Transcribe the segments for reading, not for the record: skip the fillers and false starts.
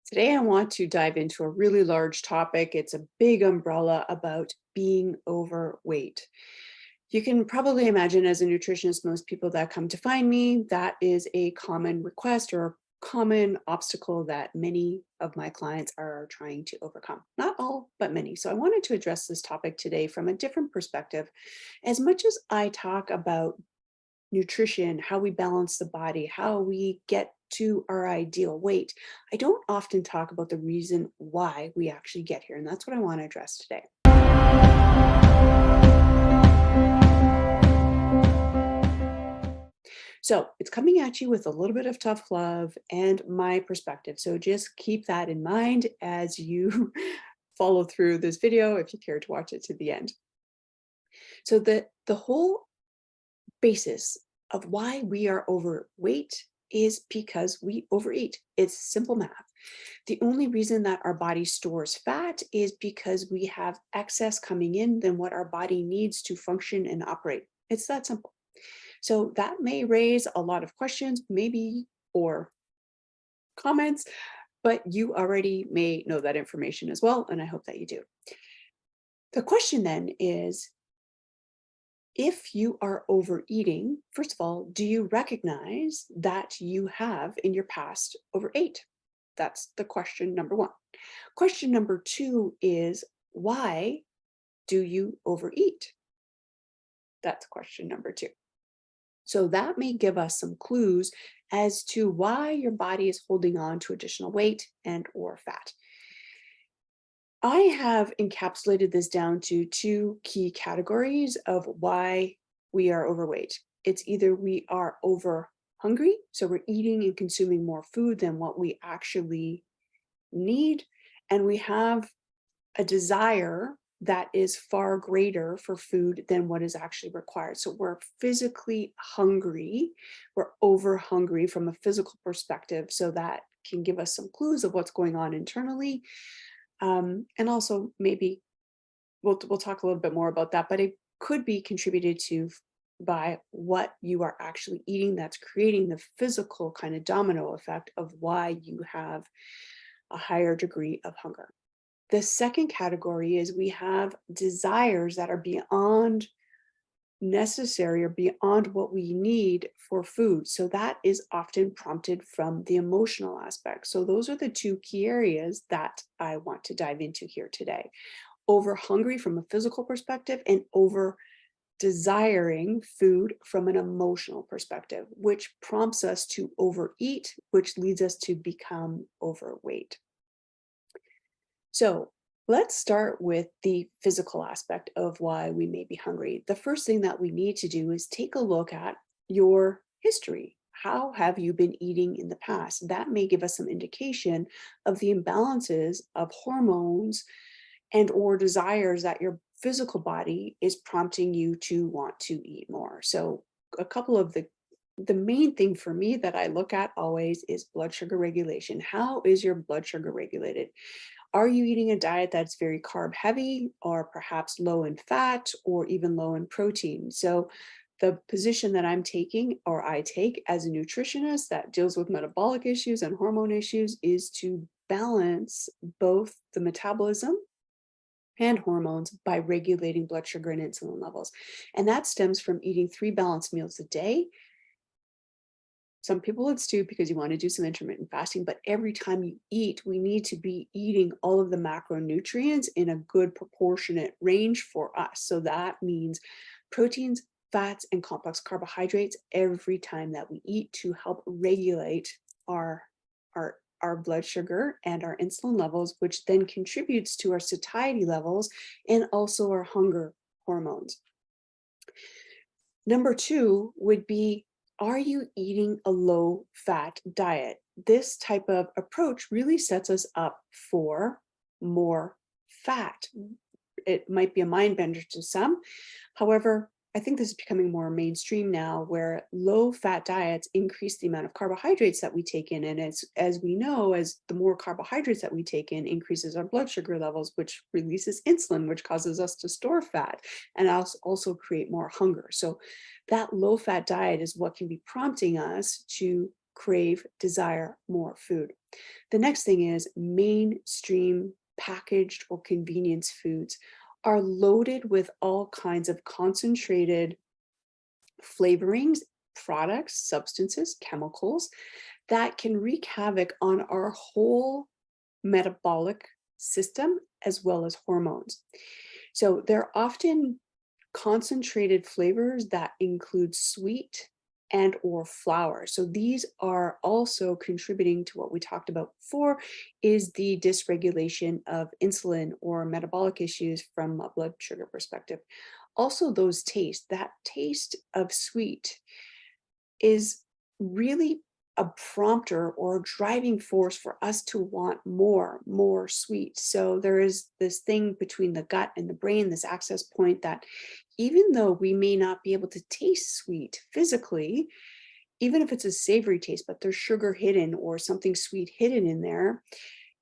Today, I want to dive into a really large topic. It's a big umbrella about being overweight. You can probably imagine, as a nutritionist, most people that come to find me, that is a common request or common obstacle that many of my clients are trying to overcome. Not all, but many. So I wanted to address this topic today from a different perspective. As much as I talk about nutrition, how we balance the body, how we get to our ideal weight, I don't often talk about the reason why we actually get here. And that's what I want to address today. So it's coming at you with a little bit of tough love and my perspective. So just keep that in mind as you follow through this video if you care to watch it to the end. So the whole basis of why we are overweight is because we overeat. It's simple math. The only reason that our body stores fat is because we have excess coming in than what our body needs to function and operate. It's that simple. So that may raise a lot of questions, maybe, or comments, but you already may know that information as well, and I hope that you do. The question then is, if you are overeating, first of all, do you recognize that you have in your past overate? That's the question number one. Question number two is, why do you overeat? That's question number two. So that may give us some clues as to why your body is holding on to additional weight and or fat. I have encapsulated this down to two key categories of why we are overweight. It's either we are over hungry, so we're eating and consuming more food than what we actually need, and we have a desire that is far greater for food than what is actually required. So we're physically hungry, we're over hungry from a physical perspective, so that can give us some clues of what's going on internally. And also maybe we'll talk a little bit more about that, but it could be contributed to by what you are actually eating that's creating the physical kind of domino effect of why you have a higher degree of hunger. The second category is we have desires that are beyond necessary or beyond what we need for food. So that is often prompted from the emotional aspect. So those are the two key areas that I want to dive into here today. Over hungry from a physical perspective and over desiring food from an emotional perspective, which prompts us to overeat, which leads us to become overweight. So let's start with the physical aspect of why we may be hungry. The first thing that we need to do is take a look at your history. How have you been eating in the past? That may give us some indication of the imbalances of hormones and or desires that your physical body is prompting you to want to eat more. So a couple of the main thing for me that I look at always is blood sugar regulation. How is your blood sugar regulated? Are you eating a diet that's very carb heavy or perhaps low in fat or even low in protein? So the position that I'm taking or I take as a nutritionist that deals with metabolic issues and hormone issues is to balance both the metabolism and hormones by regulating blood sugar and insulin levels. And that stems from eating 3 balanced meals a day. Some people it's 2 because you want to do some intermittent fasting, but every time you eat, we need to be eating all of the macronutrients in a good proportionate range for us. So that means proteins, fats, and complex carbohydrates every time that we eat to help regulate our, our blood sugar and our insulin levels, which then contributes to our satiety levels and also our hunger hormones. Number 2 would be, are you eating a low fat diet? This type of approach really sets us up for more fat. It might be a mind bender to some. However, I think this is becoming more mainstream now, where low fat diets increase the amount of carbohydrates that we take in. And as we know, as the more carbohydrates that we take in increases our blood sugar levels, which releases insulin, which causes us to store fat and also create more hunger. So that low fat diet is what can be prompting us to crave, desire more food. The next thing is mainstream packaged or convenience foods are loaded with all kinds of concentrated flavorings, products, substances, chemicals that can wreak havoc on our whole metabolic system as well as hormones. So they're often concentrated flavors that include sweet and or flour. So these are also contributing to what we talked about before is the dysregulation of insulin or metabolic issues from a blood sugar perspective. Also those tastes, that taste of sweet is really a prompter or a driving force for us to want more sweet. So there is this thing between the gut and the brain, this access point that even though we may not be able to taste sweet physically, even if it's a savory taste, but there's sugar hidden or something sweet hidden in there,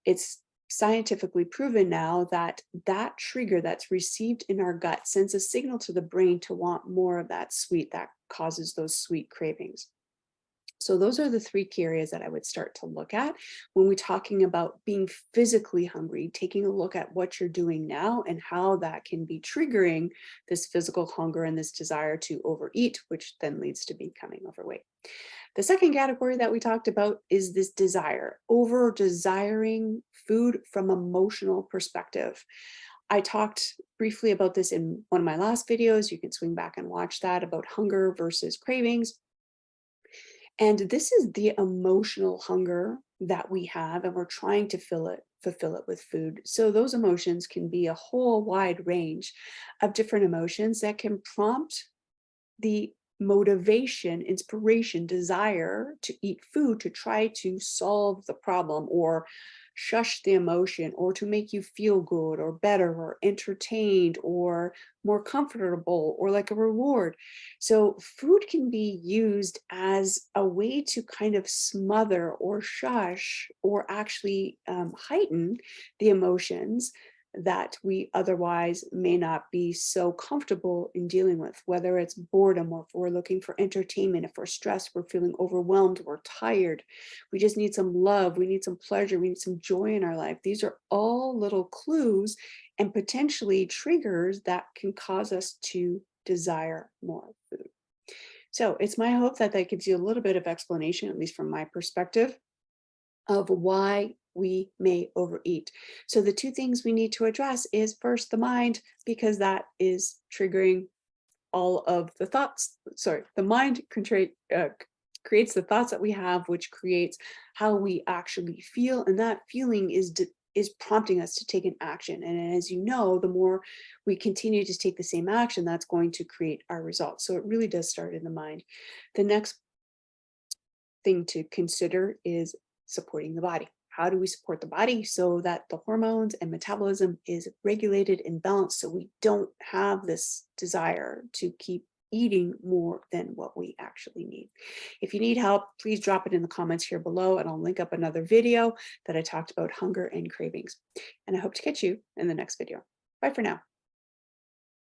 it's scientifically proven now that that trigger that's received in our gut sends a signal to the brain to want more of that sweet that causes those sweet cravings. So those are the three key areas that I would start to look at when we're talking about being physically hungry, taking a look at what you're doing now and how that can be triggering this physical hunger and this desire to overeat, which then leads to becoming overweight. The second category that we talked about is this desire, over desiring food from emotional perspective. I talked briefly about this in one of my last videos. You can swing back and watch that about hunger versus cravings. And this is the emotional hunger that we have, and we're trying to fulfill it with food. So those emotions can be a whole wide range of different emotions that can prompt the motivation, inspiration, desire to eat food to try to solve the problem or shush the emotion or to make you feel good or better or entertained or more comfortable or like a reward. So food can be used as a way to kind of smother or shush or actually heighten the emotions that we otherwise may not be so comfortable in dealing with, whether it's boredom or if we're looking for entertainment, if we're stressed, we're feeling overwhelmed, we're tired, we just need some love, we need some pleasure, we need some joy in our life. These are all little clues and potentially triggers that can cause us to desire more food. So it's my hope that that gives you a little bit of explanation, at least from my perspective, of why we may overeat. So the two things we need to address is first the mind, because that is triggering all of the thoughts. Sorry, the mind creates the thoughts that we have, which creates how we actually feel. And that feeling is prompting us to take an action. And as you know, the more we continue to take the same action, that's going to create our results. So it really does start in the mind. The next thing to consider is supporting the body. How do we support the body so that the hormones and metabolism is regulated and balanced so we don't have this desire to keep eating more than what we actually need? If you need help, please drop it in the comments here below and I'll link up another video that I talked about hunger and cravings. And I hope to catch you in the next video. Bye for now.